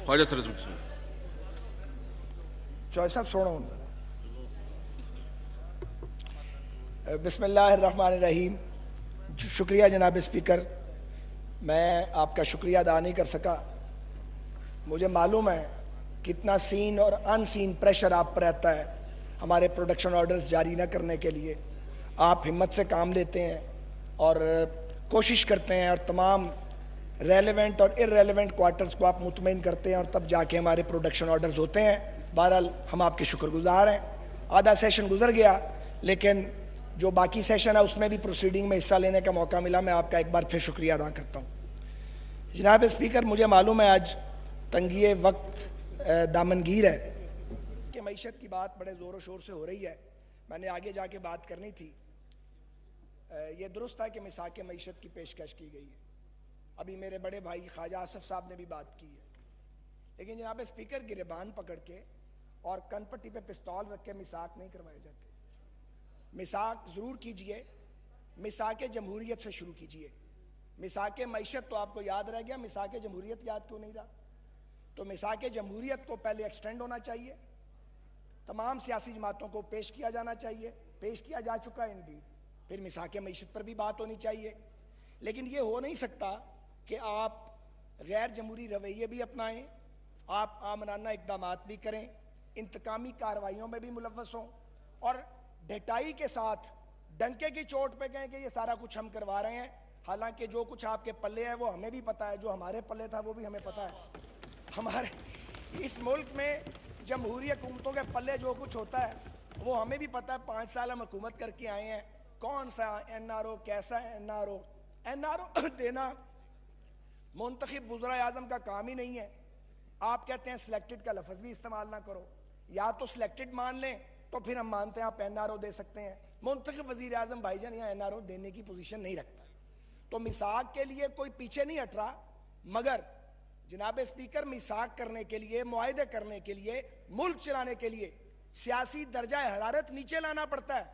ख्वाजा सरस्वती सिंह। चौधरी साहब सोना बिस्मिल्लाहिर्रहमानिर्रहीम। शुक्रिया जनाब स्पीकर, मैं आपका शुक्रिया अदा नहीं कर सका। मुझे मालूम है कितना सीन और अनसीन प्रेशर आप पर रहता है हमारे प्रोडक्शन ऑर्डर्स जारी न करने के लिए। आप हिम्मत से काम लेते हैं और कोशिश करते हैं और तमाम रेलेवेंट और इररेलेवेंट क्वार्टर्स को आप मुतमईन करते हैं और तब जाके हमारे प्रोडक्शन ऑर्डर्स होते हैं। बहरहाल हम आपके शुक्रगुजार हैं। आधा सेशन गुजर गया, लेकिन जो बाकी सेशन है उसमें भी प्रोसीडिंग में हिस्सा लेने का मौका मिला। मैं आपका एक बार फिर शुक्रिया अदा करता हूँ। जनाब स्पीकर, मुझे मालूम है आज तंगी वक्त दामनगीर है कि मईशत की बात बड़े ज़ोर शोर से हो रही है। मैंने आगे जाके बात करनी थी। ये दुरुस्त है कि मिसाक मईशत की पेशकश की गई है। अभी मेरे बड़े भाई ख्वाजा आसफ साहब ने भी बात की है, लेकिन जनाब स्पीकर गिरबान पकड़ के और कनपट्टी पे पिस्तौल रख के मिसाक नहीं करवाए जाते। मिसाक ज़रूर कीजिए, मिसाक जमहूरियत से शुरू कीजिए। मिसाक मईशत तो आपको याद रह गया, मिसाक जमहूरियत याद क्यों नहीं रहा? तो मिसाक जमहूरियत को पहले एक्सटेंड होना चाहिए, तमाम सियासी जमातों को पेश किया जाना चाहिए, पेश किया जा चुका है इंडीड। फिर मिसाक मईशत पर भी बात होनी चाहिए। लेकिन ये हो नहीं सकता कि आप गैर जमहूरी रवैये भी अपनाएं, आप आमराना इक़दामात भी करें, इंतकामी कार्रवाइयों में भी मुलव्वस हों और ढटाई के साथ डंके की चोट पे कहें कि ये सारा कुछ हम करवा रहे हैं। हालांकि जो कुछ आपके पल्ले है वो हमें भी पता है, जो हमारे पल्ले था वो भी हमें पता है। हमारे इस मुल्क में जमहूरी हुकूमतों के पल्ले जो कुछ होता है वो हमें भी पता है। 5 साल हम हुकूमत करके आए हैं। कौन सा NRO, कैसा NRO देना मुंतखब वज़ीर आज़म का काम ही नहीं है। आप कहते हैं सिलेक्टेड का लफ्ज़ भी इस्तेमाल ना करो, या तो सिलेक्टेड मान लें तो फिर हम मानते हैं आप NRO दे सकते हैं। मुंतखब वज़ीर आज़म भाईजान यहाँ NRO देने की पोजीशन नहीं रखता। तो मिसाक के लिए कोई पीछे नहीं हट रहा, मगर जनाब स्पीकर मिसाक करने के लिए, मुआहदे करने के लिए, मुल्क चलाने के लिए सियासी दर्जा हरारत नीचे लाना पड़ता है।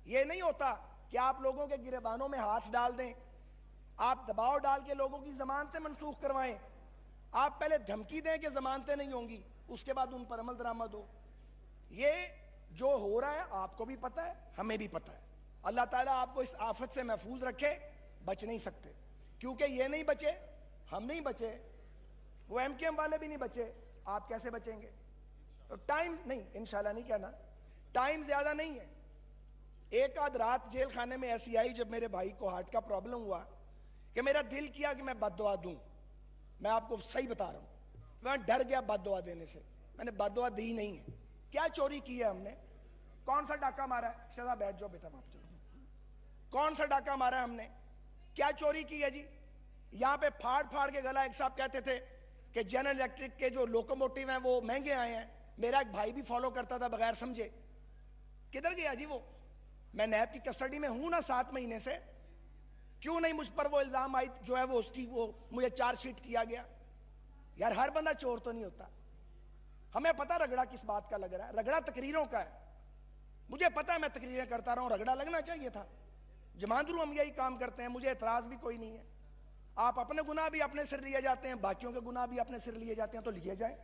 ये नहीं होता कि आप लोगों के गिरबानों में हाथ डाल दें, आप दबाव डाल के लोगों की जमानतें मनसूख करवाएं। आप पहले धमकी दें कि जमानतें नहीं होंगी, उसके बाद उन पर अमल दरामद हो। ये जो हो रहा है आपको भी पता है, हमें भी पता है। अल्लाह ताला आपको इस आफत से महफूज रखे। बच नहीं सकते, क्योंकि ये नहीं बचे, हम नहीं बचे, वो MKM वाले भी नहीं बचे, आप कैसे बचेंगे? तो टाइम नहीं, इंशाल्लाह नहीं कहना, टाइम ज्यादा नहीं है। एक आध रात जेल खाने में ऐसी आई जब मेरे भाई को हार्ट का प्रॉब्लम हुआ कि मेरा दिल किया कि मैं बद्दुआ दूं। मैं आपको सही बता रहा हूं, मैं डर गया बद्दुआ देने से। मैंने बद्दुआ दी नहीं है। क्या चोरी की है हमने? कौन सा डाका मारा है? शहजाद बैठ जाओ बेटा, माफ चलो। कौन सा डाका मारा है हमने? क्या चोरी की है जी? यहां पे फाड़ फाड़ के गला। एक साहब कहते थे कि जनरल इलेक्ट्रिक के जो लोकोमोटिव हैं वो महंगे आए हैं। मेरा एक भाई भी फॉलो करता था बगैर समझे। किधर गया जी वो? मैं नैब की कस्टडी में हूं ना 7 महीने से। क्यों नहीं मुझ पर वो इल्जाम आई जो है वो उसकी वो मुझे चार्जशीट किया गया? यार हर बंदा चोर तो नहीं होता। हमें पता रगड़ा किस बात का लग रहा है। रगड़ा तकरीरों का है। मुझे पता है मैं तकरीरें करता रहा हूं, रगड़ा लगना चाहिए था। जमांदरू हम यही काम करते हैं, मुझे एतराज भी कोई नहीं है। आप अपने गुनाह भी अपने सिर लिए जाते हैं, बाकियों के गुनाह भी अपने सिर लिए जाते हैं, तो लिए जाए।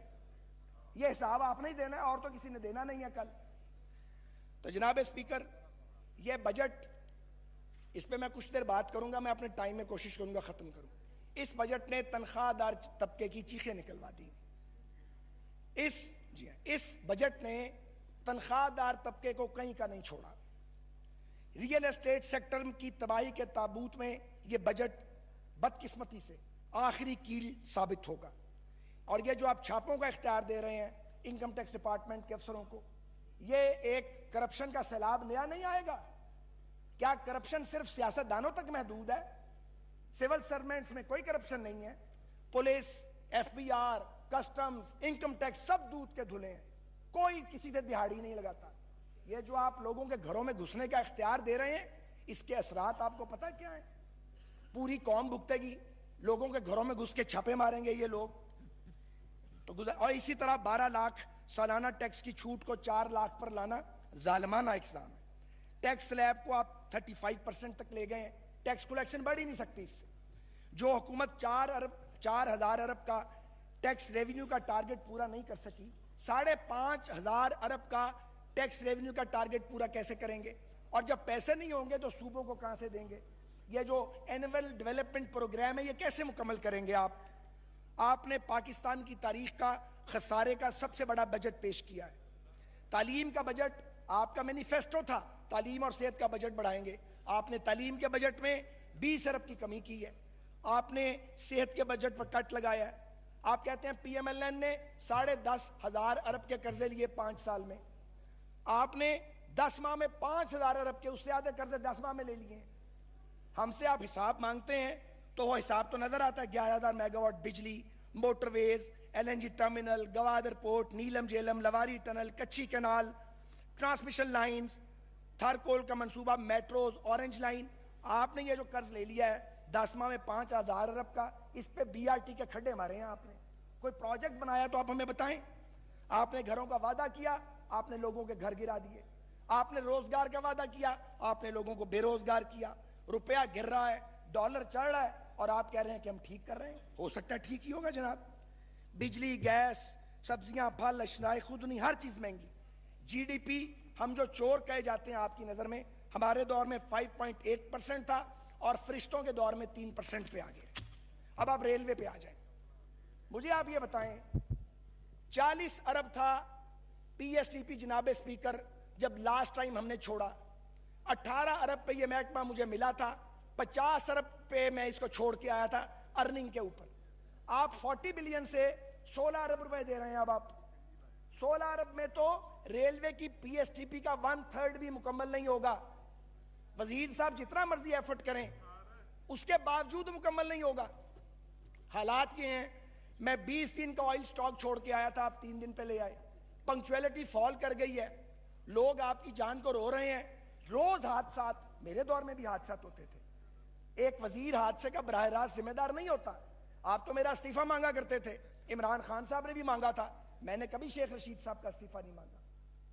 ये हिसाब आपने ही देना है और तो किसी ने देना नहीं है कल। तो जनाब स्पीकर, ये बजट, इस पे मैं कुछ देर बात करूंगा। मैं अपने टाइम में कोशिश करूंगा खत्म करूं। इस बजट ने तनख्वाहदार तबके की चीखें निकलवा दी। इस बजट ने तनख्वाहदार तबके को कहीं का नहीं छोड़ा। रियल एस्टेट सेक्टर की तबाही के ताबूत में यह बजट बदकिस्मती से आखिरी कील साबित होगा। और ये जो आप छापों का इख्तियार दे रहे हैं इनकम टैक्स डिपार्टमेंट के अफसरों को, ये एक करप्शन का सैलाब नया नहीं आएगा। क्या करप्शन सिर्फ सियासतदानों तक महदूद है? सिविल सर्वेंट्स में कोई करप्शन नहीं है। Police, FBR, customs, income tax सब दूध के धुले हैं। कोई किसी से दिहाड़ी नहीं लगाता। ये जो आप लोगों के घरों में घुसने का इख्तियार दे रहे हैं, इसके असरात आपको पता क्या है? पूरी कौम भुगतेगी। लोगों के घरों में घुस के छापे मारेंगे ये लोग तो और इसी तरह 12 लाख सालाना टैक्स की छूट को 4 लाख पर लाना जालिमाना इक़दाम है। टैक्स स्लैब को आप 35% तक ले गए हैं। टैक्स कलेक्शन बढ़ ही नहीं सकती इससे। जो हुकूमत 4,000 अरब का टैक्स रेवेन्यू का टारगेट पूरा नहीं कर सकी, 5,500 अरब का टैक्स रेवेन्यू का टारगेट पूरा कैसे करेंगे? और जब पैसे नहीं होंगे तो सूबों को कहां से देंगे? ये जो एनुअल डेवलपमेंट प्रोग्राम है ये कैसे मुकम्मल करेंगे आप? आपने पाकिस्तान की तारीख का खसारे का सबसे बड़ा बजट पेश किया है। तालीम का बजट आपका मैनिफेस्टो था, तालीम और सेहत का बजट बढ़ाएंगे। आपने तालीम के बजट में 20 अरब की कमी की है। आपने सेहत के बजट पर कट लगाया है। आप कहते हैं PMLN ने 10,500 अरब के कर्जे लिए 5 साल में। आपने 10 माह में 5,000 अरब के, उससे ज्यादा कर्जे 10 माह में ले लिए। हमसे आप हिसाब मांगते हैं तो वो हिसाब तो नजर आता है, 11,000 मेगावाट बिजली, motorways, LNG terminal, Gwadar port, Neelum Jhelum, Lowari tunnel, Kachhi canal, transmission lines, Thar coal का मंसूबा, मेट्रोज, ऑरेंज लाइन। आपने ये जो कर्ज ले लिया है 10 माह में 5,000 अरब का, इस पे BRT के खड्डे मारे हैं आपने। कोई प्रोजेक्ट बनाया तो आप हमें बताएं। आपने घरों का वादा किया, आपने लोगों के घर गिरा दिए। आपने रोजगार का वादा किया, आपने लोगों को बेरोजगार किया। रुपया गिर रहा है, डॉलर चढ़ रहा है और आप कह रहे हैं कि हम ठीक कर रहे हैं। हो सकता है ठीक ही होगा जनाब। बिजली, गैस, सब्जियां, फल, अशनाए खुदनी, हर चीज महंगी। GDP हम जो चोर कहे जाते हैं आपकी नजर में, हमारे दौर में 5.8% था और फरिश्तों के दौर में 3% पे आ गया। अब आप रेलवे पे आ जाएं। मुझे आप ये बताएं, 40 अरब था PSTP जनाब स्पीकर जब लास्ट टाइम हमने छोड़ा। 18 अरब पे ये महकमा मुझे मिला था, 50 अरब पे मैं इसको छोड़ के आया था अर्निंग के ऊपर। आप 40 बिलियन से 16 अरब रुपए दे रहे हैं। अब आप 16 अरब में तो रेलवे की PSTP का 1/3 भी मुकम्मल नहीं होगा। वजीर साहब जितना मर्जी एफर्ट करें उसके बावजूद मुकम्मल नहीं होगा। हालात ये हैं, मैं 20 दिन का ऑयल स्टॉक छोड़ के आया था, आप 3 दिन पे ले आए। पंक्चुअलिटी फॉल कर गई है, लोग आपकी जान को रो रहे हैं। रोज हादसात, मेरे दौर में भी हादसात होते थे। एक वजीर हादसे का बराह रास्त जिम्मेदार नहीं होता। आप तो मेरा इस्तीफा मांगा करते थे, इमरान खान साहब ने भी मांगा था, मैंने कभी शेख रशीद साहब का इस्तीफा नहीं मांगा,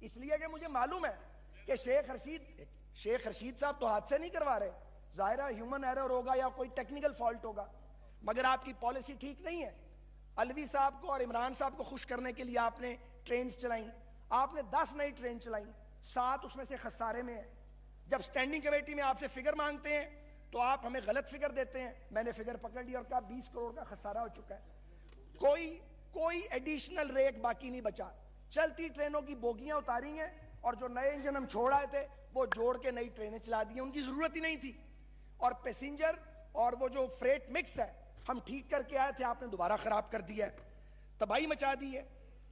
इसलिए कि मुझे मालूम है कि शेख रशीद साहब तो हादसे नहीं करवा रहे। जाहिर है ह्यूमन एरर होगा या कोई टेक्निकल फॉल्ट होगा, मगर आपकी पॉलिसी ठीक नहीं है। अलवी साहब को और इमरान साहब को खुश करने के लिए आपने ट्रेन चलाई, आपने 10 नई ट्रेन चलाई, 7 उसमें से खसारे में है। जब स्टैंडिंग कमेटी में आपसे फिगर मांगते हैं तो आप हमें गलत फिगर देते हैं। मैंने फिगर पकड़ ली और कहा 20 करोड़ का खसारा हो चुका है। कोई एडिशनल रेक बाकी नहीं बचा। चलती ट्रेनों की बोगियां उतारी हैं और जो नए इंजन हम छोड़ आए थे वो जोड़ के नई ट्रेनें चला दी, उनकी जरूरत ही नहीं थी। और पैसेंजर और वो जो फ्रेट मिक्स है हम ठीक करके आए थे, आपने दोबारा खराब कर दिया है, तबाही मचा दी है।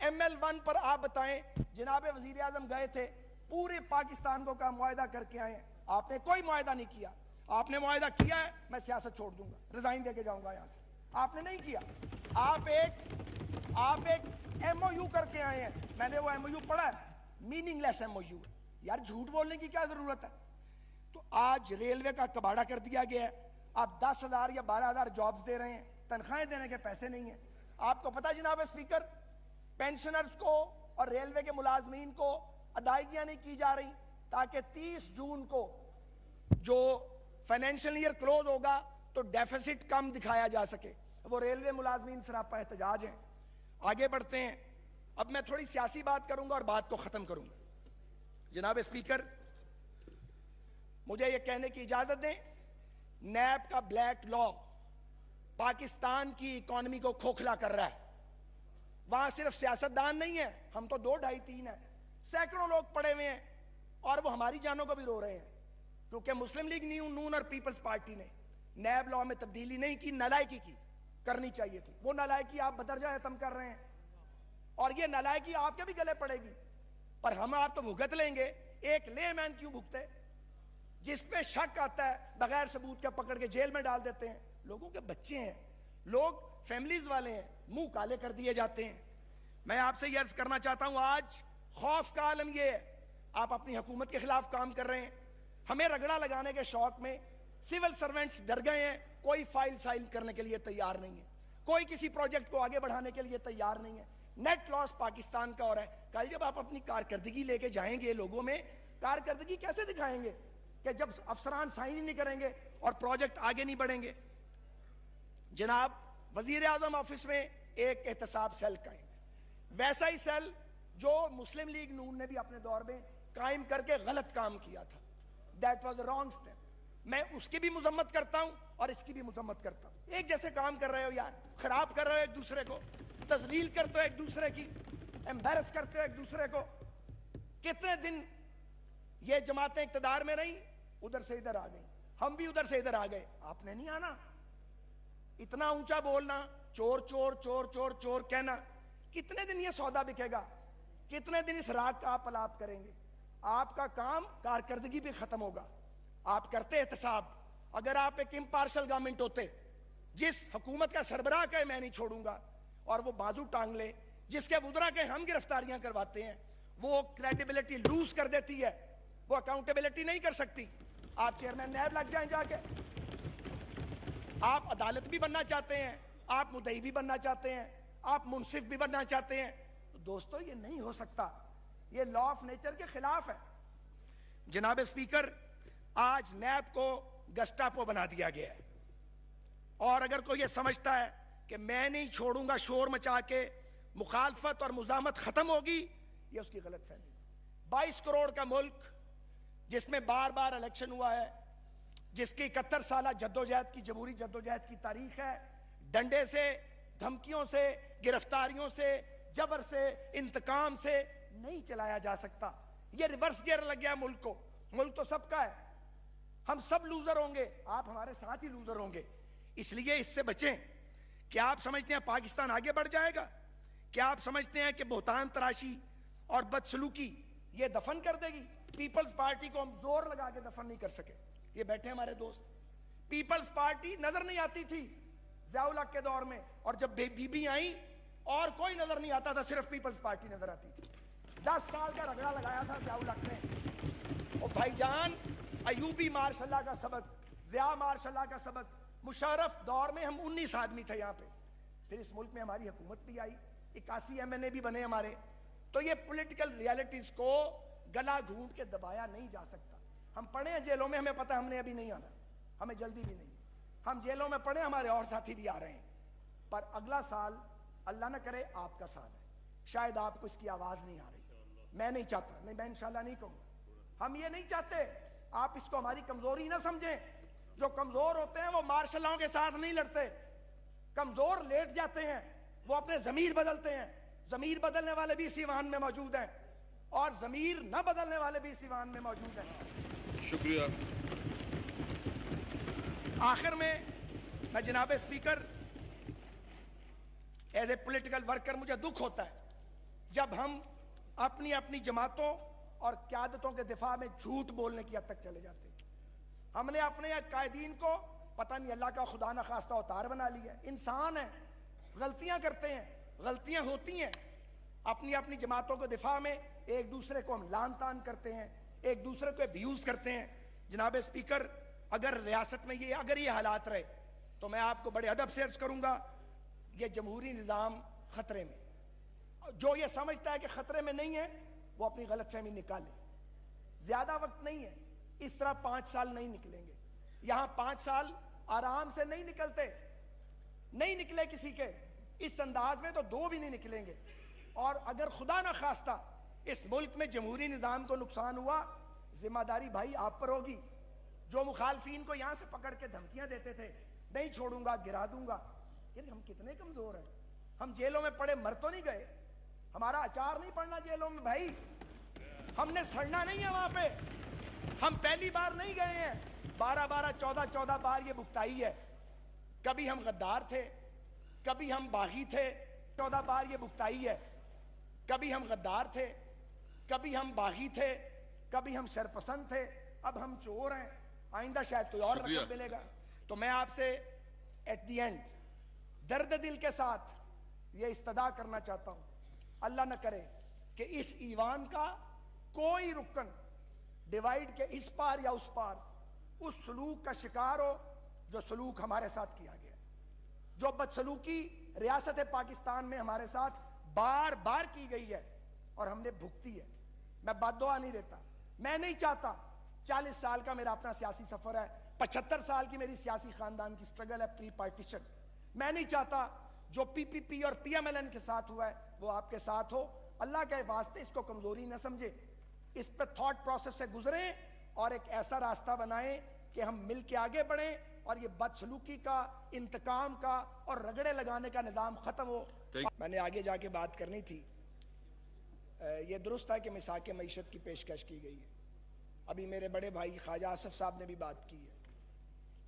ML1 पर आप बताएं, जनाब वजीर आजम गए थे, पूरे पाकिस्तान को का मुआहदा करके आए, आपने कोई मुआहदा नहीं किया। आपने मुआहदा किया है मैं सियासत छोड़ दूंगा, रिजाइन देके जाऊंगा यहां से, आपने नहीं किया। आप एक MOU करके आए हैं, मैंने वो MOU पढ़ा है, मीनिंगलेस MOU है यार, झूठ बोलने की क्या जरूरत है। तो आज रेलवे का कबाड़ा कर दिया गया है। आप 10,000 या 12,000 जॉब्स दे रहे हैं, तनख्वाहें देने के पैसे नहीं है। आपको पता जनाब स्पीकर, पेंशनर्स को और रेलवे के मुलाजमीन को अदायगियां नहीं की जा रही ताकि 30 जून को जो फाइनेंशियल ईयर क्लोज होगा तो डेफिसिट कम दिखाया जा सके। वो रेलवे मुलाजमीन सरापा एहतजाज हैं। आगे बढ़ते हैं, अब मैं थोड़ी सियासी बात करूंगा और बात को खत्म करूंगा। जनाब स्पीकर, मुझे यह कहने की इजाजत दें, नैब का ब्लैक लॉ पाकिस्तान की इकॉनमी को खोखला कर रहा है। वहां सिर्फ सियासतदान नहीं है, हम तो 2, 2.5, 3 है, सैकड़ों लोग पड़े हुए हैं और वो हमारी जानों को भी रो रहे हैं क्योंकि मुस्लिम लीग नून और पीपल्स पार्टी ने नैब लॉ में तब्दीली नहीं की, नालायकी की, करनी चाहिए थी। वो नालायकी आप बदरजा खत्म कर रहे हैं और ये नालायकी आपके भी गले पड़ेगी, पर हम आप तो भुगत लेंगे। एक लेमैन क्यों भुगते? जिस पे शक आता है बगैर सबूत के पकड़ के जेल में डाल देते हैं। लोगों के बच्चे हैं, लोग फैमिलीज वाले हैं, मुंह काले कर दिए जाते हैं। मैं आपसे यह अर्ज करना चाहता हूं, आज खौफ का आलम यह है, आप अपनी हुकूमत के खिलाफ काम कर रहे हैं, हमें रगड़ा लगाने के शौक में सिविल सर्वेंट्स डर गए हैं, कोई फाइल साइन करने के लिए तैयार नहीं है, कोई किसी प्रोजेक्ट को आगे बढ़ाने के लिए तैयार नहीं है। नेट लॉस पाकिस्तान का हो रहा है। कल जब आप अपनी कारकर्दगी लेके जाएंगे लोगों में, कारकर्दगी कैसे दिखाएंगे कि जब अफसरान साइन ही नहीं करेंगे और प्रोजेक्ट आगे नहीं बढ़ेंगे। जनाब वजीर आजम ऑफिस में एक एहतसाब सेल कायम है। वैसा ही सेल जो मुस्लिम लीग नून ने भी अपने दौर में कायम करके गलत काम किया था, दैट वाज रॉन्ग स्टेप। मैं उसकी भी मुजम्मत करता हूं और इसकी भी मुजम्मत करता हूं। एक जैसे काम कर रहे हो यार, खराब कर रहे हो एक दूसरे को, तजलील करते हो एक दूसरे की, एम्बैरस करते हो एक दूसरे को। कितने दिन ये जमातें इक्तदार में रही, उधर से इधर आ गई, हम भी उधर से इधर आ गए, आपने नहीं आना। इतना ऊंचा बोलना, चोर चोर चोर चोर चोर कहना, कितने दिन ये सौदा बिकेगा? कितने दिन इस राग का आप अलाप करेंगे? आपका काम कारकर्दगी भी खत्म होगा। आप करते एहतसाब। अगर आप एक इम्पार्शल गवर्नमेंट होते, जिस हुकूमत का सरबराह कहे मैं नहीं छोड़ूंगा और वो बाजू टांग ले, जिसके वुज़रा के हम गिरफ्तारियां करवाते हैं, वो क्रेडिबिलिटी लूज कर देती है, वो अकाउंटेबिलिटी नहीं कर सकती। आप चेयरमैन नैब लग जाएं जाके, आप अदालत भी बनना चाहते हैं, आप मुद्दई भी बनना चाहते हैं, आप मुंसिफ भी बनना चाहते हैं, तो दोस्तों ये नहीं हो सकता, ये लॉ ऑफ नेचर के खिलाफ है। जनाब स्पीकर, आज नैब को गस्टापो बना दिया गया है, और अगर कोई ये समझता है कि मैं नहीं छोड़ूंगा, शोर मचा के मुखालफत और मुजामत खत्म होगी, ये उसकी गलत फहमी। 22 करोड़ का मुल्क जिसमें बार बार इलेक्शन हुआ है, जिसकी 71 साल जद्दोजहद की, जमहूरी जद्दोजहद की तारीख है, डंडे से, धमकियों से, गिरफ्तारियों से, जबर से, इंतकाम से नहीं चलाया जा सकता। ये रिवर्स गियर लग गया मुल्क को। मुल्क तो सबका है, हम सब लूजर होंगे, आप हमारे साथ ही लूजर होंगे। इसलिए इससे बचें। क्या आप समझते हैं पाकिस्तान आगे बढ़ जाएगा? क्या आप समझते हैं कि बोहतान तराशी और बदसलूकी ये दफन कर देगी? पीपल्स पार्टी को हम जोर लगा के दफन नहीं कर सके। ये बैठे हमारे दोस्त, पीपल्स पार्टी नजर नहीं आती थी ज़िया-उल हक के दौर में, और जब बीबी आई और कोई नजर नहीं आता था, सिर्फ पीपल्स पार्टी नजर आती थी। 10 साल का रगड़ा लगाया था ज़िया-उल हक ने। और भाईजान, अयूबी मार्शल्लाह का सबक, ज़िया मार्शल्लाह का सबक, मुशर्रफ दौर में हम 19 आदमी थे यहाँ पे, फिर इस मुल्क में हमारी हुकूमत भी आई, 81 MNA भी बने हमारे। तो ये पॉलिटिकल रियलिटीज को गला घूंट के दबाया नहीं जा सकता। हम पढ़े हैं जेलों में, हमें पता है हमने अभी नहीं आना, हमें जल्दी भी नहीं, हम जेलों में पढ़े, हमारे और साथी भी आ रहे हैं। पर अगला साल अल्लाह ना करे आपका साल है, शायद आपको इसकी आवाज नहीं आ रही। मैं नहीं चाहता, नहीं, मैं इंशाल्लाह नहीं कहूंगा, हम ये नहीं चाहते आप इसको हमारी कमजोरी ना समझें। जो कमजोर होते हैं वो मार्शलों के साथ नहीं लड़ते, कमजोर लेट जाते हैं, वो अपने जमीर बदलते हैं। जमीर बदलने वाले भी इस ईवान में मौजूद हैं, और जमीर न बदलने वाले भी इस ईवान में मौजूद हैं। शुक्रिया। आखिर में मैं जनाब speaker, as a political worker, मुझे दुख होता है जब हम अपनी अपनी जमातों और क्यादतों के दिफा में झूठ बोलने की हद तक चले जाते हैं। हमने अपने कायदीन को पता नहीं अल्लाह का खुदा न खास्ता अवतार बना लिया। इंसान है, गलतियां करते हैं, गलतियां होती हैं। अपनी अपनी जमातों के दिफा में एक दूसरे को हम लान तान करते हैं, एक दूसरे को अब्यूज करते हैं। जनाब स्पीकर, अगर रियासत में अगर ये हालात रहे तो मैं आपको बड़े अदब से अर्ज करूंगा, ये जमहूरी निज़ाम खतरे में। जो ये समझता है कि खतरे में नहीं है, वो अपनी गलतफहमी निकाले। ज्यादा वक्त नहीं है, इस तरह 5 साल नहीं निकलेंगे। यहां 5 साल आराम से नहीं निकलते, नहीं निकले किसी के, इस अंदाज में तो 2 भी नहीं निकलेंगे। और अगर खुदा ना खास्ता इस मुल्क में जमहूरी निज़ाम को नुकसान हुआ, जिम्मेदारी भाई आप पर होगी। जो मुखालफीन को यहां से पकड़ के धमकियां देते थे, नहीं छोड़ूंगा, गिरा दूंगा, यानी हम कितने कमजोर हैं। हम जेलों में पड़े मर तो नहीं गए, हमारा अचार नहीं पड़ना जेलों में भाई, हमने सड़ना नहीं है वहां पे। हम पहली बार नहीं गए हैं, 12-12, 14-14 बार ये भुगताई है। कभी हम गद्दार थे, कभी हम बागी थे, 14 बार ये भुगताई है। कभी हम गद्दार थे, कभी हम बागी थे, कभी हम शरपसंद थे, अब हम चोर हैं। आइंदा शायद कोई और रकम मिलेगा। तो मैं आपसे एट द एंड दर्द दिल के साथ ये इस्तदा करना चाहता हूं, अल्लाह न करे कि इस ईवान का कोई रुकन डिवाइड के इस पार या उस पार उस सलूक का शिकार हो जो सलूक हमारे साथ किया गया, जो बदसलूकी रियासत पाकिस्तान में हमारे साथ बार बार की गई है और हमने भुगती है। मैं बद्दुआ नहीं देता, मैं नहीं चाहता, 40 साल का मेरा अपना सियासी सफर है, 75 साल की मेरी सियासी खानदान की स्ट्रगल है प्री पार्टीशन। मैं नहीं चाहता जो पीपीपी और पीएमएलएन के साथ हुआ है वो आपके साथ हो। अल्लाह के वास्ते इसको कमजोरी न समझे, इस पे थॉट प्रोसेस से गुजरे और एक ऐसा रास्ता बनाएं कि हम मिल के आगे बढ़ें और ये बदसलूकी का, इंतकाम का और रगड़े लगाने का निजाम खत्म हो। मैंने आगे जाके बात करनी थी। ये दुरुस्त है कि मिसाक मईशत की पेशकश की गई है, अभी मेरे बड़े भाई ख्वाजा आसफ साहब ने भी बात की है,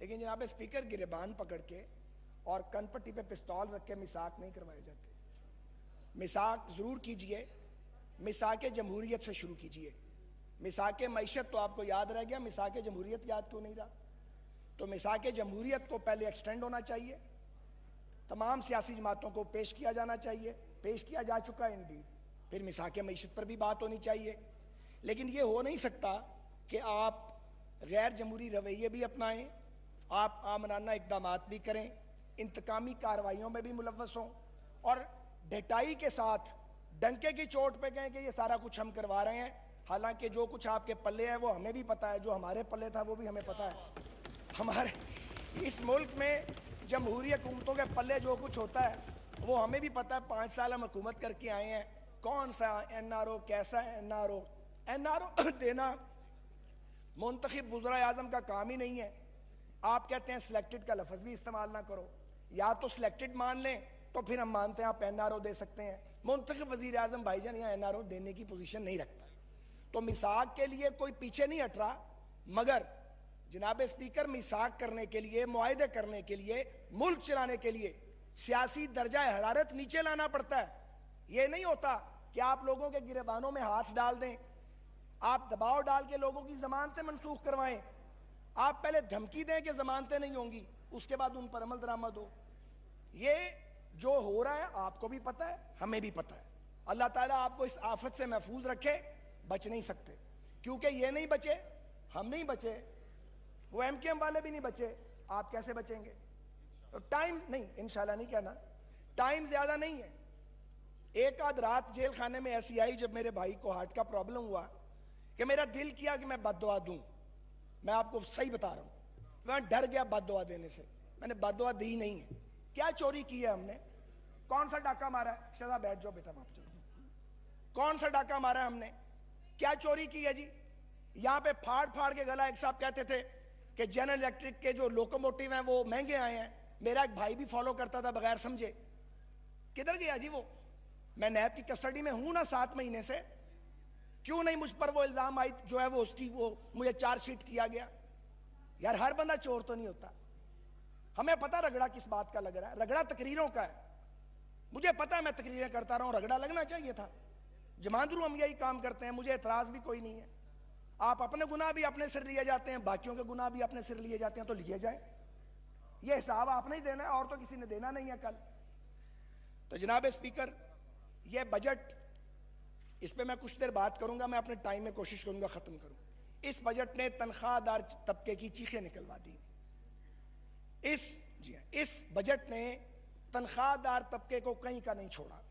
लेकिन जनाब स्पीकर गिरबान पकड़ के और कनपट्टी पे पिस्तौल रख के मिसाक नहीं करवाए जाते। मिसाक जरूर कीजिए, मिसाक जमहूरियत से शुरू कीजिए। मिसाक मईशत तो आपको याद रह गया, मिसाक जमहूरियत याद क्यों नहीं रहा? तो मिसाक जमहूरियत को पहले एक्सटेंड होना चाहिए, तमाम सियासी जमातों को पेश किया जाना चाहिए, पेश किया जा चुका है इंडीड, फिर मिसाक मईशत पर भी बात होनी चाहिए। लेकिन ये हो नहीं सकता कि आप गैर जमहूरी रवैये भी अपनाएं, आप आमराना इकदामात भी करें, इंतकामी कार्रवाइयों में भी मुलव्वस हों और ढटाई के साथ डंके की चोट पे कहें कि ये सारा कुछ हम करवा रहे हैं, हालांकि जो कुछ आपके पल्ले है वो हमें भी पता है, जो हमारे पल्ले था वो भी हमें पता है। हमारे इस मुल्क में जमहूरी हुकूमतों के पल्ले जो कुछ होता है वो हमें भी पता है। 5 साल हम हुकूमत करके आए हैं, कौन सा एनआरओ, कैसा एनआरओ, एनआरओ देना मुंतखब वज़ीर आज़म का काम ही नहीं है। आप कहते हैं सिलेक्टेड का लफ्ज़ भी इस्तेमाल ना करो, या तो सिलेक्टेड मान लें तो फिर हम मानते हैं आप एनआरओ दे सकते हैं। मुंतखब वज़ीर आज़म भाईजान यहाँ एनआरओ देने की पोजीशन नहीं रखता, तो मिसाक के लिए कोई पीछे नहीं हट रहा, मगर जनाब स्पीकर मिसाक करने के लिए, मुआहदे करने के लिए, मुल्क चलाने के लिए सियासी दर्जा हरारत नीचे लाना पड़ता है। यह नहीं होता कि आप लोगों के गिरबानों में हाथ डाल दें, आप दबाव डाल के लोगों की जमानतें मनसूख करवाएं, आप पहले धमकी दें कि जमानतें नहीं होंगी, उसके बाद उन पर अमल दरामद हो। ये जो हो रहा है आपको भी पता है, हमें भी पता है। अल्लाह ताला आपको इस आफत से महफूज रखे, बच नहीं सकते, क्योंकि ये नहीं बचे, हम नहीं बचे, वो एमकेएम वाले भी नहीं बचे, आप कैसे बचेंगे? तो टाइम नहीं, इंशाल्लाह नहीं कहना, टाइम ज्यादा नहीं है। एक आध रात जेल खाने में ऐसी आई जब मेरे भाई को हार्ट का प्रॉब्लम हुआ कि मेरा दिल किया कि मैं बद्दुआ दूं। मैं आपको सही बता रहा हूं, मैं डर गया बद्दुआ देने से, मैंने बद्दुआ दी नहीं है। क्या चोरी की है हमने? कौन सा डाका मारा है? शहजाद बैठ जाओ बेटा, माफ चलो। कौन सा डाका मारा है हमने? क्या चोरी की है जी? यहां पे फाड़ फाड़ के गला, एक साहब कहते थे कि जनरल इलेक्ट्रिक के जो लोकोमोटिव हैं वो महंगे आए हैं, मेरा एक भाई भी फॉलो करता था बगैर समझे, किधर गया जी वो? मैं नैब की कस्टडी में हूं ना 7 महीने से, क्यों नहीं मुझ पर वो इल्जाम आई जो है वो उसकी वो मुझे चार्जशीट किया गया? यार हर बंदा चोर तो नहीं होता, हमें पता रगड़ा किस बात का लग रहा है, रगड़ा तकरीरों का है, मुझे पता है मैं तकरीरें करता रहा हूं, रगड़ा लगना चाहिए था। जमांदरू हम यही काम करते हैं, मुझे एतराज भी कोई नहीं है। आप अपने गुनाह भी अपने सिर लिए जाते हैं, बाकियों के गुनाह भी अपने सिर लिए जाते हैं, तो लिए जाए, ये हिसाब आपने ही देना है और तो किसी ने देना नहीं है कल। तो जनाब स्पीकर, यह बजट, इस पर मैं कुछ देर बात करूंगा, मैं अपने टाइम में कोशिश करूंगा खत्म करूं। इस बजट ने तनख्वाहदार तबके की चीखें निकलवा दी। इस बजट ने तनख्वाहदार तबके को कहीं का नहीं छोड़ा।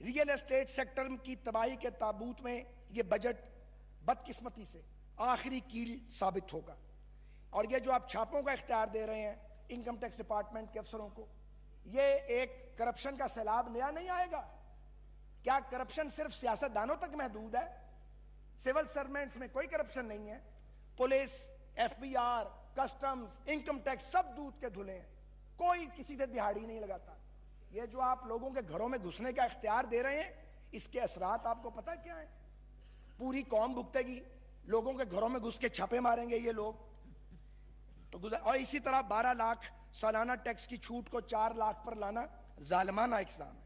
रियल एस्टेट सेक्टर की तबाही के ताबूत में यह बजट बदकिस्मती से आखिरी कील साबित होगा। और ये जो आप छापों का इख्तियार दे रहे हैं इनकम टैक्स डिपार्टमेंट के अफसरों को, ये एक करप्शन का सैलाब नया नहीं आएगा। क्या करप्शन सिर्फ सियासतदानों तक महदूद है? सिविल सर्वेंट्स में कोई करप्शन नहीं है? Police, FBR, customs, income tax सब दूध के धुले हैं, कोई किसी से दिहाड़ी नहीं लगाता। ये जो आप लोगों के घरों में घुसने का इख्तियार दे रहे हैं, इसके असरात आपको पता क्या है? पूरी कौम भुगतेगी, लोगों के घरों में घुस के छापे मारेंगे ये लोग तो और इसी तरह 12 लाख सालाना टैक्स की छूट को 4 लाख पर लाना जालिमाना इक़दाम है।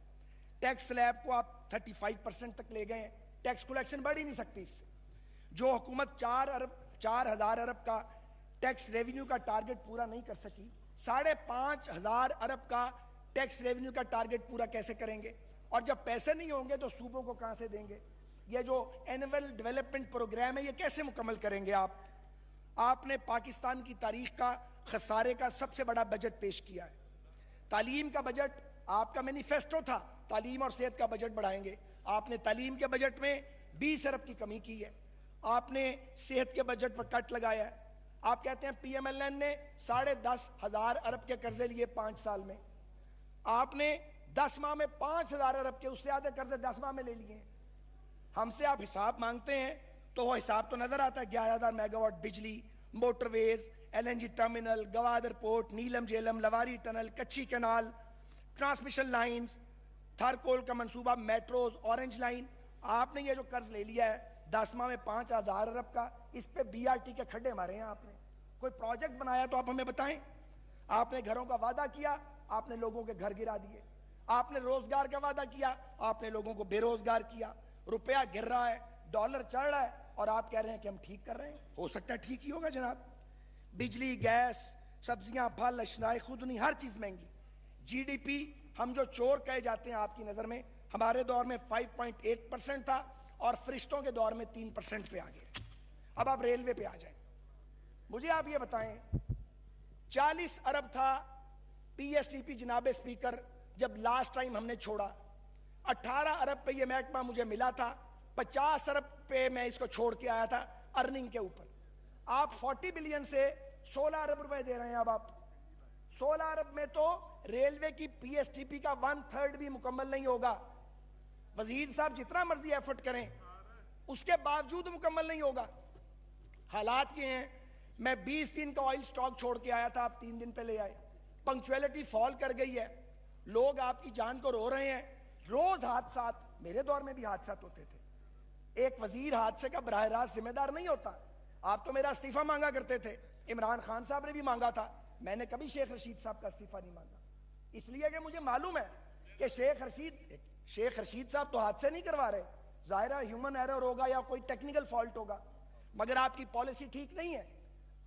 टैक्स स्लैब को आप 35% तक ले गए हैं, टैक्स कलेक्शन बढ़ ही नहीं सकती इससे। जो हुकूमत 4,000 अरब का टैक्स रेवेन्यू का टारगेट पूरा नहीं कर सकी, 5,500 अरब का टैक्स रेवेन्यू का टारगेट पूरा कैसे करेंगे? और जब पैसे नहीं होंगे तो सूबों को कहां से देंगे? ये जो एनुअल डेवलपमेंट प्रोग्राम है ये कैसे मुकम्मल करेंगे आप? आपने पाकिस्तान की तारीख का खसारे का सबसे बड़ा बजट पेश किया है। तालीम का बजट आपका मैनिफेस्टो था, तालीम और सेहत का बजट बढ़ाएंगे, आपने तालीम के बजट में 20 अरब की कमी की है, आपने सेहत के बजट पर कट लगाया है। आप कहते हैं पीएमएलएन ने 10,500 अरब के कर्जे लिए 5 साल में। आपने 10 माह में 5,000 अरब के उससे ज्यादा कर्ज 10 माह में ले लिए हैं। हमसे आप हिसाब मांगते हैं तो वो हिसाब तो नजर आता है, 11,000 मेगावाट बिजली, motorways, LNG terminal, Gwadar port, Neelum Jhelum, Lowari tunnel, Kachhi canal, transmission lines, Thar coal का मंसूबा, मेट्रोज, ऑरेंज लाइन। आपने ये जो कर्ज ले लिया है 10 माह में 5,000 अरब का, इस पे BRT के खड्डे मारे हैं आपने। कोई प्रोजेक्ट बनाया तो आप हमें बताएं। आपने घरों का वादा किया, आपने लोगों के घर गिरा दिए। आपने रोजगार का वादा किया, आपने लोगों को बेरोजगार किया। रुपया गिर रहा है, डॉलर चढ़ रहा है, और आप कह रहे हैं कि हम ठीक कर रहे हैं। हो सकता है ठीक ही होगा जनाब। बिजली, गैस, सब्जियां, फल, अशनाए खुदनी, हर चीज महंगी। GDP हम जो चोर कहे जाते हैं आपकी नजर में, हमारे दौर में 5.8% था और फरिश्तों के दौर में 3% पे आ गया। अब आप रेलवे पे आ जाएं। मुझे आप ये बताएं, 40 अरब था PSTP जनाब स्पीकर जब लास्ट टाइम हमने छोड़ा। 18 अरब पे ये महकमा मुझे मिला था, 50 अरब पे मैं इसको छोड़ के आया था अर्निंग के ऊपर। आप 40 बिलियन से 16 अरब रुपए दे रहे हैं। अब आप 16 अरब में तो रेलवे की PSTP का 1/3 भी मुकम्मल नहीं होगा। वजीर साहब जितना मर्जी एफर्ट करें उसके बावजूद मुकम्मल नहीं होगा। हालात ये हैं, मैं 20 दिन का ऑयल स्टॉक छोड़ के आया था, आप 3 दिन पे ले आए। पंक्चुअलिटी फॉल कर गई है, लोग आपकी जान को रो रहे हैं। रोज हादसात, मेरे दौर में भी हादसात होते थे। एक वजीर हादसे का बराह रास्त जिम्मेदार नहीं होता। आप तो मेरा इस्तीफा मांगा करते थे, इमरान खान साहब ने भी मांगा था, मैंने कभी शेख रशीद साहब का इस्तीफा नहीं मांगा, इसलिए कि मुझे मालूम है कि शेख रशीद साहब तो हादसे नहीं करवा रहे। जाहिर है ह्यूमन एरर होगा या कोई टेक्निकल फॉल्ट होगा, मगर आपकी पॉलिसी ठीक नहीं है।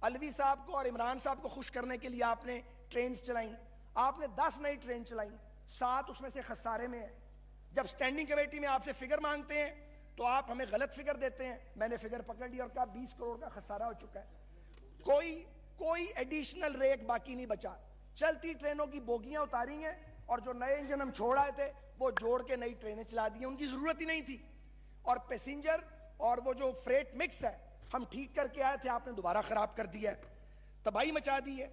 अलवी साहब को और इमरान साहब को खुश करने के लिए आपने ट्रेन चलाई, आपने 10 नई ट्रेन चलाई, 7 उसमें से खसारे में है। जब स्टैंडिंग कमेटी में आपसे फिगर मांगते हैं तो आप हमें गलत फिगर देते हैं। मैंने फिगर पकड़ ली और कहा 20 करोड़ का खसारा हो चुका है। कोई एडिशनल रेक बाकी नहीं बचा। चलती ट्रेनों की बोगियां उतारी हैं और जो नए इंजन हम छोड़ आए थे वो जोड़ के नई ट्रेनें चला दी, उनकी जरूरत ही नहीं थी। और पैसेंजर और वो जो फ्रेट मिक्स है हम ठीक करके आए थे, आपने दोबारा खराब कर दिया है, तबाही मचा दी है।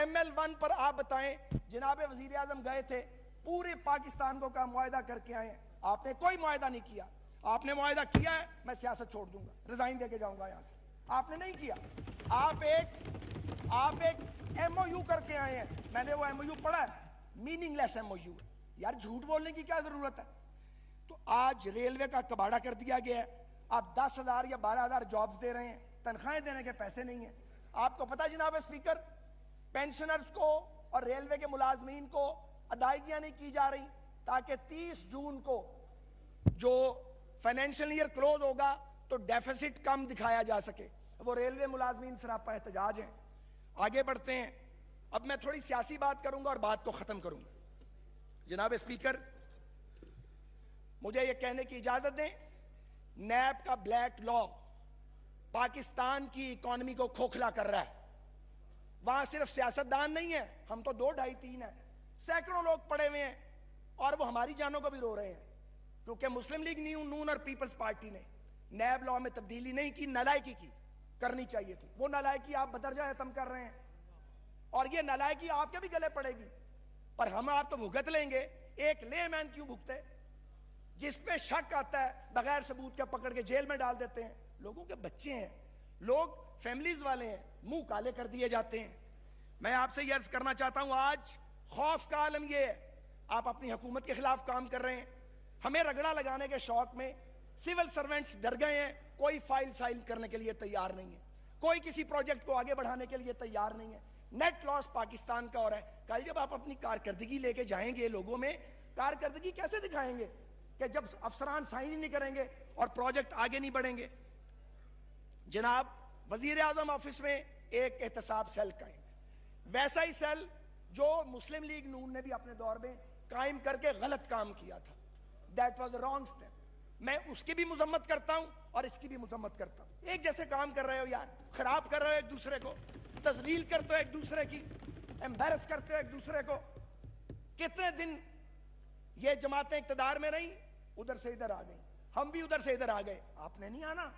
ML1 पर आप बताएं, जनाब वजीर आजम गए थे, पूरे पाकिस्तान को का मुआहदा करके आए, आपने कोई मुआहदा नहीं किया। आपने मुआहदा किया है मैं सियासत छोड़ दूंगा, रिजाइन देके जाऊंगा यहां से, आपने नहीं किया। आप एक MOU करके आए हैं, मैंने वो MOU पढ़ा है, मीनिंगलेस MOU है यार, झूठ बोलने की क्या जरूरत है। तो आज रेलवे का कबाड़ा कर दिया गया है। आप 10,000 या 12,000 जॉब्स दे रहे हैं, तनख्वाहें देने के पैसे नहीं है। आपको पता जनाब स्पीकर, पेंशनर्स को और रेलवे के मुलाजमीन को अदायगियां नहीं की जा रही ताकि 30 जून को जो फाइनेंशियल ईयर क्लोज होगा तो डेफिसिट कम दिखाया जा सके। वो रेलवे मुलाजमीन सरापा एहतजाज हैं। आगे बढ़ते हैं, अब मैं थोड़ी सियासी बात करूंगा और बात को खत्म करूंगा। जनाब स्पीकर, मुझे यह कहने की इजाजत दें, नैब का ब्लैक लॉ पाकिस्तान की इकॉनमी को खोखला कर रहा है। वहां सिर्फ सियासतदान नहीं है, हम तो 2, 2.5, 3 है, सैकड़ों लोग पड़े हुए हैं और वो हमारी जानों को भी रो रहे हैं, क्योंकि मुस्लिम लीग नून और पीपल्स पार्टी ने नैब लॉ में तब्दीली नहीं की, नालायकी की, करनी चाहिए थी। वो नालायकी आप बदरजा खत्म कर रहे हैं और ये नालायकी आपके भी गले पड़ेगी, पर हम आप तो भुगत लेंगे। एक लेमैन क्यों भुगते? जिस पे शक आता है बगैर सबूत के पकड़ के जेल में डाल देते हैं। लोगों के बच्चे हैं, लोग फैमिलीज वाले हैं, मुंह काले कर दिए जाते हैं। मैं आपसे यह अर्ज करना चाहता हूं, आज खौफ का आलम यह है, आप अपनी हुकूमत के खिलाफ काम कर रहे हैं, हमें रगड़ा लगाने के शौक में सिविल सर्वेंट्स डर गए हैं, कोई फाइल साइन करने के लिए तैयार नहीं है, कोई किसी प्रोजेक्ट को आगे बढ़ाने के लिए तैयार नहीं है। नेट लॉस पाकिस्तान का हो रहा है। कल जब आप अपनी कारकर्दगी लेके जाएंगे लोगों में, कारकर्दगी कैसे दिखाएंगे कि जब अफसरान साइन ही नहीं करेंगे और प्रोजेक्ट आगे नहीं बढ़ेंगे। जनाब वजीर आजम ऑफिस में एक एहतसाब सेल कायम है, वैसा ही सेल जो मुस्लिम लीग नून ने भी अपने दौर में कायम करके गलत काम किया था। That was wrong step. मैं उसकी भी मुजम्मत करता हूं और इसकी भी मुजम्मत करता हूं। एक जैसे काम कर रहे हो यार, खराब कर रहे हो एक दूसरे को, तजलील करते हो एक दूसरे की, एम्बैरस करते हो एक दूसरे को। कितने दिन ये जमातें इक्तदार में रही, उधर से इधर आ गई, हम भी उधर से इधर आ गए, आपने नहीं आना।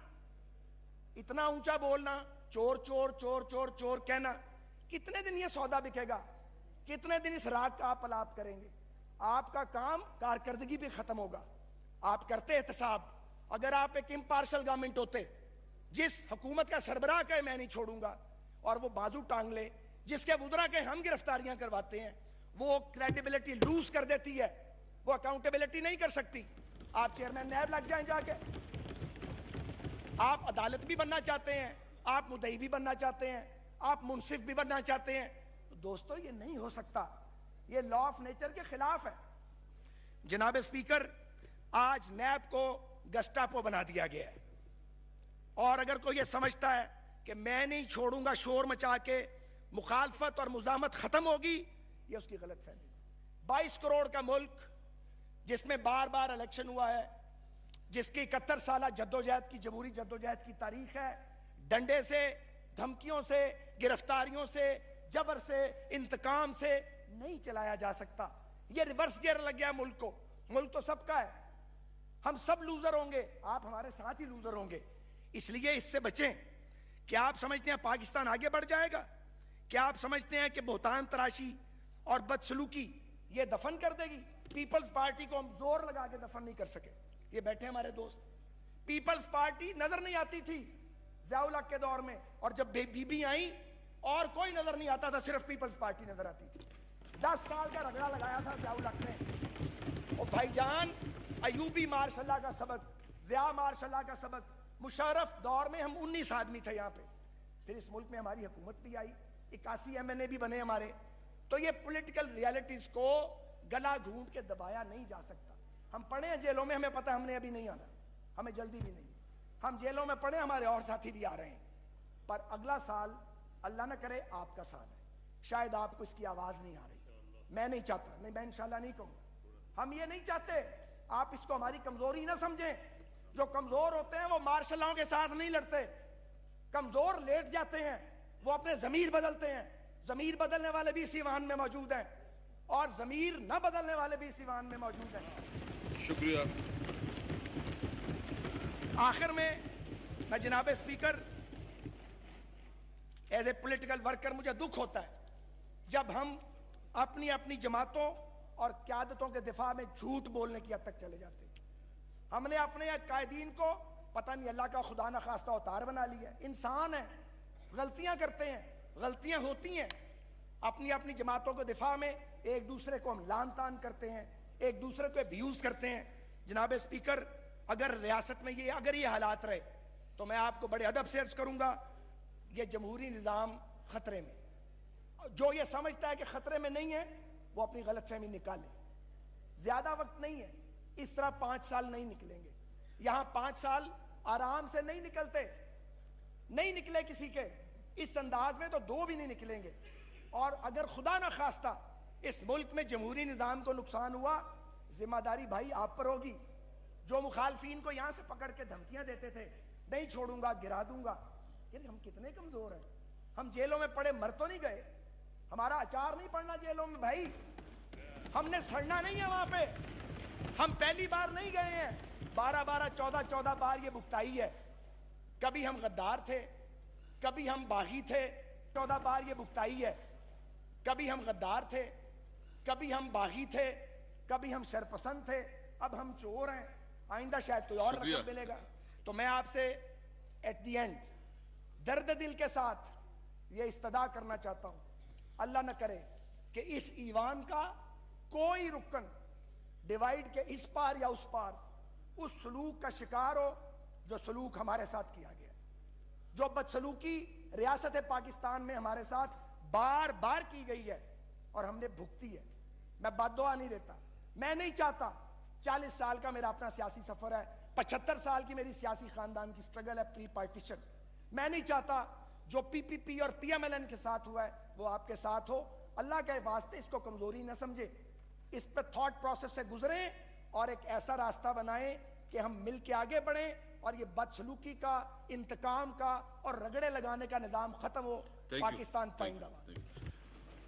इतना ऊंचा बोलना, चोर चोर चोर चोर चोर कहना, कितने दिन ये सौदा बिकेगा? कितने दिन इस राग का आप पलाप करेंगे? आपका काम कारकर्दगी भी खत्म होगा। आप करते एहतसाब, अगर आप एक इम्पार्शल गवर्नमेंट होते, जिस हुकूमत का सरबराह कहे मैं नहीं छोड़ूंगा और वो बाजू टांग ले, जिसके वुज़रा के हम गिरफ्तारियां करवाते हैं, वो क्रेडिबिलिटी लूज कर देती है, वो अकाउंटेबिलिटी नहीं कर सकती। आप चेयरमैन नैब लग जाएं जाके, आप अदालत भी बनना चाहते हैं, आप मुद्दई भी बनना चाहते हैं, आप मुंसिफ भी बनना चाहते हैं, तो दोस्तों ये नहीं हो सकता, ये लॉ ऑफ नेचर के खिलाफ है। जनाब स्पीकर, आज नैब को गस्टापो बना दिया गया है, और अगर कोई ये समझता है कि मैं नहीं छोड़ूंगा शोर मचा के मुखालफत और मुजामत खत्म होगी, ये उसकी गलत फहमी। 22 करोड़ का मुल्क जिसमें बार बार इलेक्शन हुआ है, जिसकी 71 साल जद्दोजहद की, जमहूरी जद्दोजहद की तारीख है, डंडे से, धमकियों से, गिरफ्तारियों से, जबर से, इंतकाम से नहीं चलाया जा सकता। ये रिवर्स गियर लग गया मुल्क को। मुल्क तो सबका है, हम सब लूजर होंगे, आप हमारे साथ ही लूजर होंगे। इसलिए इससे बचें। क्या आप समझते हैं पाकिस्तान आगे बढ़ जाएगा? क्या आप समझते हैं कि बोहतान तराशी और बदसलूकी ये दफन कर देगी? पीपल्स पार्टी को हम जोर लगा के दफन नहीं कर सके। ये बैठे हमारे दोस्त, पीपल्स पार्टी नजर नहीं आती थी ज़िया-उल हक के दौर में, और जब बीबी आई और कोई नजर नहीं आता था, सिर्फ पीपल्स पार्टी नजर आती थी। 10 साल का रगड़ा लगाया था ज़िया-उल हक ने। और भाईजान, अयूबी मार्शल्लाह का सबक, ज़िया मार्शल्लाह का सबक, मुशर्रफ दौर में हम 19 आदमी थे यहाँ पे, फिर इस मुल्क में हमारी हुकूमत भी आई, 81 MNA भी बने हमारे। तो ये पॉलिटिकल रियलिटीज को गला घूंट के दबाया नहीं जा सकता। हम पढ़े हैं जेलों में, हमें पता है हमने अभी नहीं आना, हमें जल्दी भी नहीं, हम जेलों में पढ़े, हमारे और साथी भी आ रहे हैं। पर अगला साल अल्लाह ना करे आपका साल है, शायद आपको इसकी आवाज नहीं आ रही। मैं नहीं चाहता, नहीं, मैं इंशाल्लाह नहीं कहूंगा, हम ये नहीं चाहते आप इसको हमारी कमजोरी ना समझें। जो कमजोर होते हैं वो मार्शलों के साथ नहीं लड़ते, कमजोर लेट जाते हैं, वो अपने जमीर बदलते हैं। जमीर बदलने वाले भी इस ईवान में मौजूद हैं, और जमीर न बदलने वाले भी इस ईवान में मौजूद हैं। शुक्रिया। आखिर में मैं जनाब speaker, as a political worker मुझे दुख होता है जब हम अपनी अपनी जमातों और क़यादतों के दिफा में झूठ बोलने की हद तक चले जाते हैं। हमने अपने कायदीन को पता नहीं अल्लाह का खुदा न खास्ता अवतार बना लिया। इंसान है, गलतियां करते हैं, गलतियां होती हैं। अपनी अपनी जमातों के दिफा में एक दूसरे को हम लान तान करते हैं, एक दूसरे को अब्यूज करते हैं। जनाब स्पीकर, अगर रियासत में अगर ये हालात रहे तो मैं आपको बड़े अदब से अर्ज करूंगा, ये जमहूरी निज़ाम खतरे में। जो ये समझता है कि खतरे में नहीं है वो अपनी गलतफहमी निकाले। ज्यादा वक्त नहीं है, इस तरह 5 साल नहीं निकलेंगे। यहां 5 साल आराम से नहीं निकलते, नहीं निकले किसी के, इस अंदाज में तो 2 भी नहीं निकलेंगे। और अगर खुदा ना खास्ता इस मुल्क में जमहूरी निज़ाम को नुकसान हुआ, जिम्मेदारी भाई आप पर होगी। जो मुखालफीन को यहां से पकड़ के धमकियां देते थे, नहीं छोड़ूंगा, गिरा दूंगा, यानी हम कितने कमजोर हैं। हम जेलों में पड़े मर तो नहीं गए, हमारा अचार नहीं पड़ना जेलों में भाई, हमने सड़ना नहीं है वहां पे। हम पहली बार नहीं गए हैं, 12-12, 14-14 बार ये भुगताई है। कभी हम गद्दार थे, कभी हम बागी थे, 14 बार ये भुगताई है। कभी हम गद्दार थे, कभी हम बागी थे, कभी हम शरपसंद थे, अब हम चोर हैं। आइंदा शायद कोई और रकम मिलेगा। तो मैं आपसे एट द एंड दर्द दिल के साथ ये इस्तदा करना चाहता हूं, अल्लाह न करे कि इस ईवान का कोई रुकन डिवाइड के इस पार या उस पार उस सलूक का शिकार हो जो सलूक हमारे साथ किया गया, जो बदसलूकी रियासत पाकिस्तान में हमारे साथ बार बार की गई है और हमने भुगती है। मैं बद्दुआ नहीं देता, मैं नहीं चाहता। 40 साल का मेरा अपना सियासी सफर है, 75 साल की मेरी सियासी खानदान की स्ट्रगल है प्री पार्टीशन। मैं नहीं चाहता जो PPP और PMLN के साथ हुआ है वो आपके साथ हो। अल्लाह के वास्ते इसको कमजोरी न समझे, इस पर थॉट प्रोसेस से गुजरे और एक ऐसा रास्ता बनाएं कि हम मिल के आगे बढ़ें और ये बदसलूकी का, इंतकाम का और रगड़े लगाने का निजाम खत्म हो। पाकिस्तान पाइंदा।